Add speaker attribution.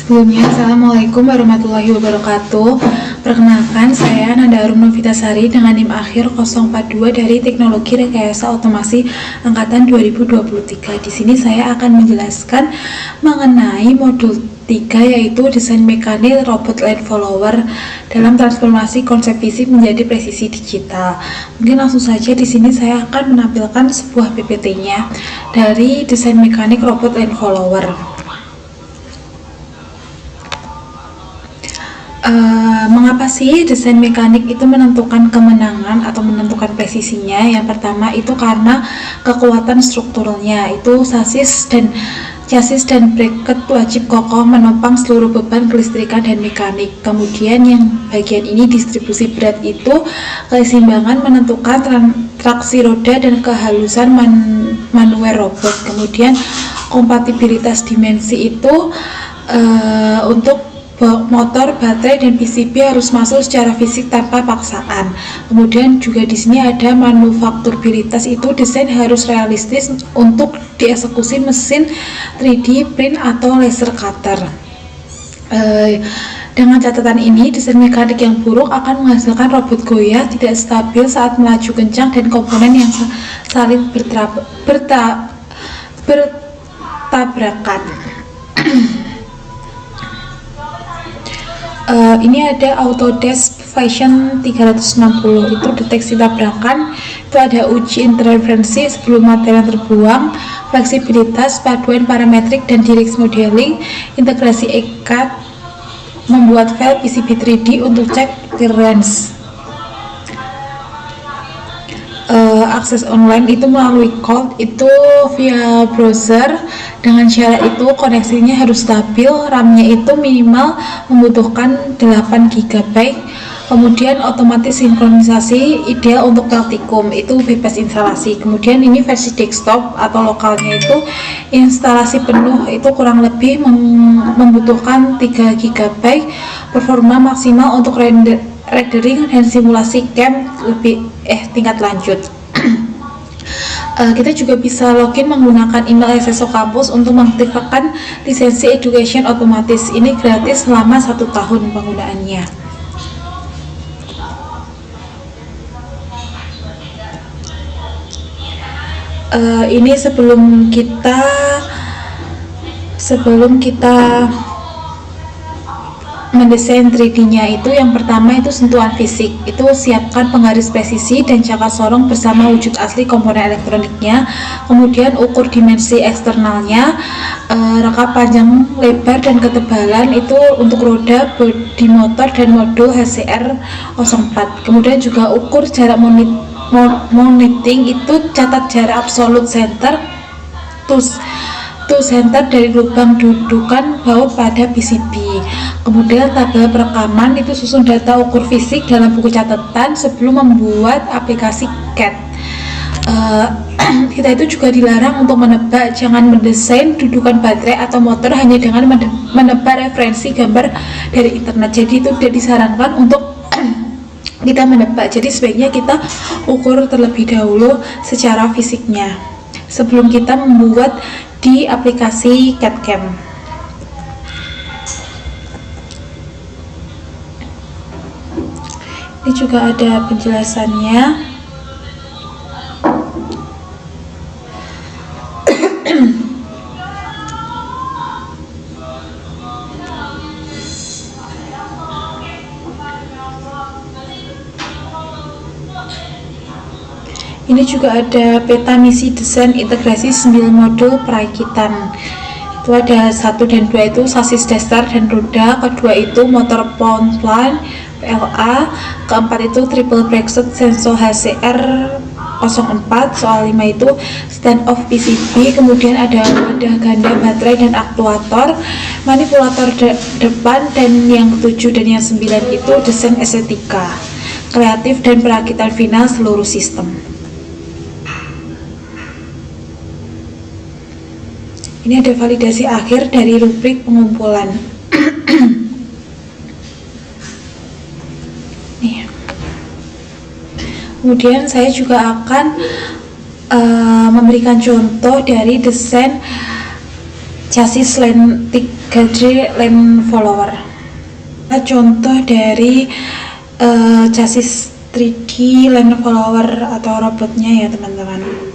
Speaker 1: Sebelumnya, Assalamualaikum warahmatullahi wabarakatuh. Perkenalkan, saya Nanda Arum Novitasari dengan NIM akhir 042 dari Teknologi Rekayasa Otomasi Angkatan 2023. Di sini saya akan menjelaskan mengenai modul 3, yaitu desain mekanik robot line follower dalam transformasi konsep fisik menjadi presisi digital. Mungkin langsung saja di sini saya akan menampilkan sebuah PPT-nya dari desain mekanik robot line follower. Mengapa sih desain mekanik itu menentukan kemenangan atau menentukan presisinya? Yang pertama itu karena kekuatan strukturalnya, itu chassis dan bracket wajib kokoh menopang seluruh beban kelistrikan dan mekanik. Kemudian yang bagian ini distribusi berat, itu keseimbangan menentukan traksi roda dan kehalusan manuver robot. Kemudian kompatibilitas dimensi itu untuk motor, baterai, dan PCB harus masuk secara fisik tanpa paksaan. Kemudian juga di sini ada manufakturabilitas, itu desain harus realistis untuk dieksekusi mesin 3D print atau laser cutter. Dengan catatan ini, desain mekanik yang buruk akan menghasilkan robot goyah, tidak stabil saat melaju kencang, dan komponen yang saling bertabrakan. Ini ada Autodesk Vision 360, itu deteksi tabrakan, itu ada uji interferensi sebelum material terbuang, fleksibilitas, paduan parametrik dan direct modeling, integrasi ECAD, membuat file PCB 3D untuk cek clearance. Akses online itu melalui cloud, itu via browser. Dengan syarat itu koneksinya harus stabil, RAM-nya itu minimal membutuhkan 8 GB. Kemudian otomatis sinkronisasi, ideal untuk praktikum, itu bebas instalasi. Kemudian ini versi desktop atau lokalnya itu instalasi penuh, itu kurang lebih membutuhkan 3 GB. Performa maksimal untuk rendering dan simulasi CAM tingkat lanjut. Kita juga bisa login menggunakan email SSO kampus untuk mengaktifkan lisensi education otomatis. Ini gratis selama 1 tahun penggunaannya. Ini sebelum kita mendesain 3D-nya, itu yang pertama itu sentuhan fisik, itu siapkan penggaris presisi dan cakar sorong bersama wujud asli komponen elektroniknya. Kemudian ukur dimensi eksternalnya, rangka panjang, lebar, dan ketebalan itu untuk roda, bodi motor, dan modul HCR04. Kemudian juga ukur jarak mounting, itu catat jarak absolute center to center dari lubang dudukan baut pada PCB. Kemudian tabel perekaman, itu susun data ukur fisik dalam buku catatan sebelum membuat aplikasi CAD. Kita itu juga dilarang untuk menebak, jangan mendesain dudukan baterai atau motor hanya dengan menebak referensi gambar dari internet. Jadi itu tidak disarankan untuk kita menebak. Jadi sebaiknya kita ukur terlebih dahulu secara fisiknya sebelum kita membuat di aplikasi CAD/CAM. Ini juga ada penjelasannya. Ini juga ada peta misi desain integrasi 9 modul perakitan. Itu ada 1 dan 2 itu sasis dasar dan roda, kedua itu motor pontline PLA, keempat itu triple bracket sensor HCR04, soal 5 itu stand off PCB, kemudian ada wadah ganda baterai dan aktuator, manipulator depan, dan yang 7 dan yang 9 itu desain estetika, kreatif, dan perakitan final seluruh sistem. Ini ada validasi akhir dari rubrik pengumpulan. Nih. Kemudian saya juga akan memberikan contoh dari desain chassis land 3D land follower. Contoh dari chassis 3D land follower atau robotnya ya teman-teman.